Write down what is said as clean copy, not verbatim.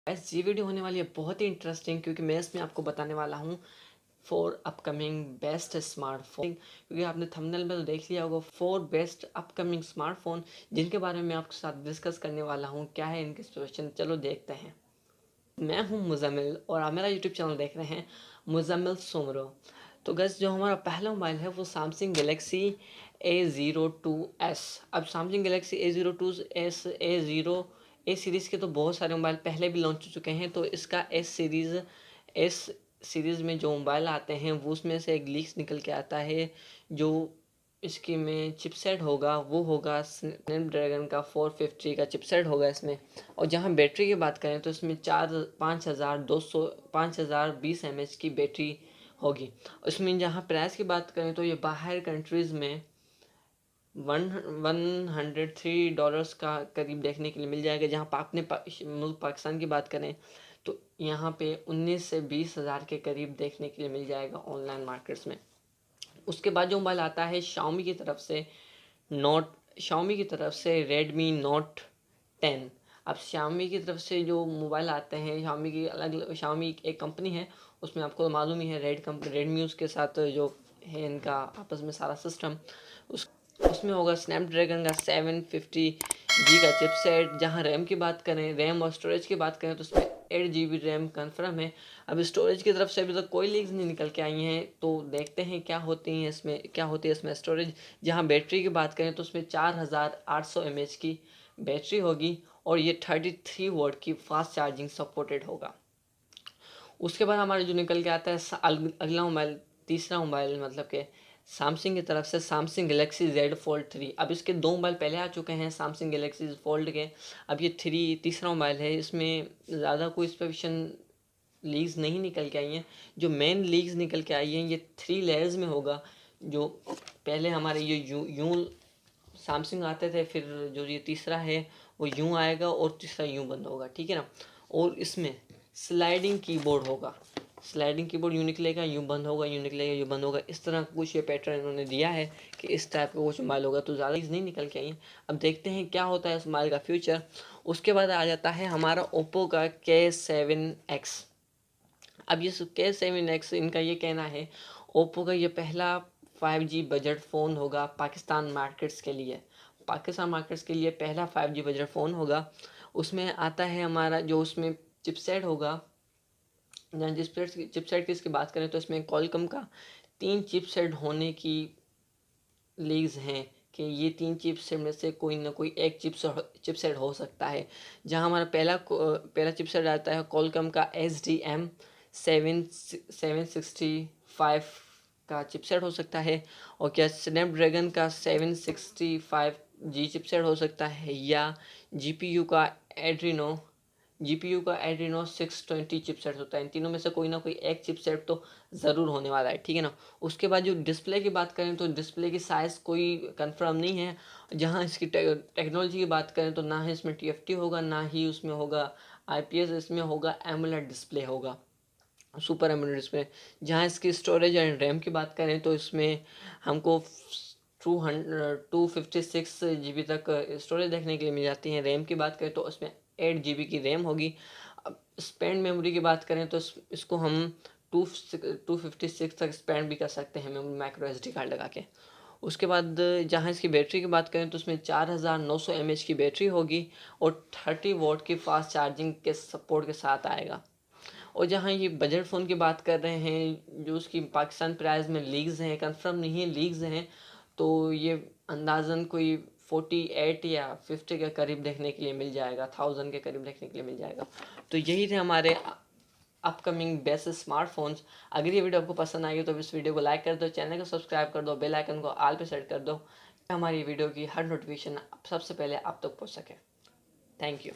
Guys ये video होने वाली है बहुत ही इंटरेस्टिंग, क्योंकि मैं इसमें आपको बताने वाला हूँ 4 अपकमिंग बेस्ट स्मार्टफोन। क्योंकि आपने थंबनेल में तो देख लिया होगा 4 बेस्ट अपकमिंग स्मार्टफोन, जिनके बारे में मैं आपके साथ डिस्कस करने वाला हूँ। क्या है इनके स्पेसिफिकेशन, चलो देखते हैं। मैं हूँ मुजम्मिल और आप मेरा यूट्यूब चैनल देख रहे हैं मुजम्मिल सुमरो। तो गैस जो हमारा पहला मोबाइल है वो सैमसंग गैलेक्सी A02s। अब सैमसंग गैलेक्सी A02s ए सीरीज़ के तो बहुत सारे मोबाइल पहले भी लॉन्च हो चुके हैं। तो इसका एस सीरीज़ में जो मोबाइल आते हैं वो उसमें से एक लीक्स निकल के आता है। जो इसकी में चिपसेट होगा वो होगा स्नैपड्रैगन का 450 का चिपसेट होगा इसमें। और जहाँ बैटरी की बात करें तो इसमें 5020 mAh की बैटरी होगी। इसमें जहाँ प्राइस की बात करें तो ये बाहर कंट्रीज़ में $103 का करीब देखने के लिए मिल जाएगा। जहाँ अपने मुल्क पाकिस्तान की बात करें तो यहाँ पे 19 से 20 हज़ार के करीब देखने के लिए मिल जाएगा ऑनलाइन मार्केट्स में। उसके बाद जो मोबाइल आता है Xiaomi की तरफ से Redmi Note 10। अब Xiaomi की तरफ से जो मोबाइल आते हैं, Xiaomi एक कंपनी है, उसमें आपको तो मालूम ही है Redmi उसके साथ जो है इनका आपस में सारा सिस्टम। उसमें होगा स्नैपड्रैगन का 750G का चिपसेट। जहां रैम की बात करें, रैम और स्टोरेज की बात करें तो उसमें 8 GB रैम कन्फर्म है। अब स्टोरेज की तरफ से अभी तक कोई लीक्स नहीं निकल के आई हैं, तो देखते हैं क्या होती है इसमें स्टोरेज। जहां बैटरी की बात करें तो उसमें 4800 mAh की बैटरी होगी और ये 33 वोल्ट की फास्ट चार्जिंग सपोर्टेड होगा। उसके बाद हमारे जो निकल के आता है अगला मोबाइल, तीसरा मोबाइल, मतलब कि सैमसंग की तरफ से सैमसंग गैलेक्सी Z Fold 3। अब इसके 2 मोबाइल पहले आ चुके हैं सैमसंग गैलेक्सी फोल्ड के। अब ये तीसरा मोबाइल है। इसमें ज़्यादा कोई स्पेसिफिकेशन लीक्स नहीं निकल के आई हैं। जो मेन लीक्स निकल के आई हैं ये 3 लेयर्स में होगा। जो पहले हमारे ये यूं सैमसंग आते थे, फिर जो ये तीसरा है वो यूं आएगा और तीसरा यूं बंद होगा, ठीक है ना। और इसमें स्लाइडिंग कीबोर्ड होगा। स्लाइडिंग कीबोर्ड यूं निकलेगा, यूं बंद होगा, यूं निकलेगा, यूं बंद होगा। इस तरह कुछ ये पैटर्न इन्होंने दिया है कि इस टाइप का कुछ मोबाइल होगा। तो ज़्यादा चीज़ नहीं निकल के आई है। अब देखते हैं क्या होता है इस मोबाइल का फ्यूचर। उसके बाद आ जाता है हमारा ओप्पो का K7X। अब ये K7X, इनका ये कहना है ओप्पो का ये पहला 5G बजट फ़ोन होगा पाकिस्तान मार्केट्स के लिए। पहला 5G बजट फ़ोन होगा। उसमें आता है हमारा जो उसमें चिपसेट होगा। जहाँ चिपसेट की इसकी बात करें तो इसमें क्वालकॉम का 3 चिपसेट होने की लीक्स हैं कि ये 3 चिपसेट में से कोई ना कोई एक चिपसेट हो सकता है। जहाँ हमारा पहला चिपसेट आता है क्वालकॉम का SDM 765 का चिपसेट हो सकता है। और क्या स्नैपड्रैगन का 765G चिपसेट हो सकता है, या जीपीयू का एड्रीनो 620 चिपसेट होता है। इन तीनों में से कोई ना कोई एक चिपसेट तो ज़रूर होने वाला है, ठीक है ना। उसके बाद जो डिस्प्ले की बात करें तो डिस्प्ले की साइज़ कोई कंफर्म नहीं है। जहाँ इसकी टेक्नोलॉजी की बात करें तो ना ही इसमें TFT होगा, ना ही उसमें होगा IPS। इसमें होगा एमोलेड डिस्प्ले होगा, सुपर एमोलेड डिस्प्ले। जहाँ इसकी स्टोरेज एंड रैम की बात करें तो इसमें हमको 256 GB तक स्टोरेज देखने के लिए मिल जाती है। रैम की बात करें तो उसमें 8 GB की रैम होगी। अब स्पेंड मेमोरी की बात करें तो इसको हम 256 तक स्पेंड भी कर सकते हैं माइक्रो SD कार्ड लगा के। उसके बाद जहाँ इसकी बैटरी की बात करें तो उसमें 4900 mAh की बैटरी होगी और 30 वोल्ट की फास्ट चार्जिंग के सपोर्ट के साथ आएगा। और जहाँ ये बजट फ़ोन की बात कर रहे हैं, जो उसकी पाकिस्तान प्राइस में लीक्स हैं, कंफर्म नहीं है, लीक्स हैं, तो ये अंदाज़न कोई 48 या 50 के करीब देखने के लिए मिल जाएगा, 1000 के करीब देखने के लिए मिल जाएगा। तो यही थे हमारे अपकमिंग बेस्ट स्मार्टफोन्स। अगर ये वीडियो आपको पसंद आई हो तो इस वीडियो को लाइक कर दो, चैनल को सब्सक्राइब कर दो, बेल आइकन को ऑल पे सेट कर दो, हमारी वीडियो की हर नोटिफिकेशन सबसे पहले आप तक पहुँच सके। Thank you.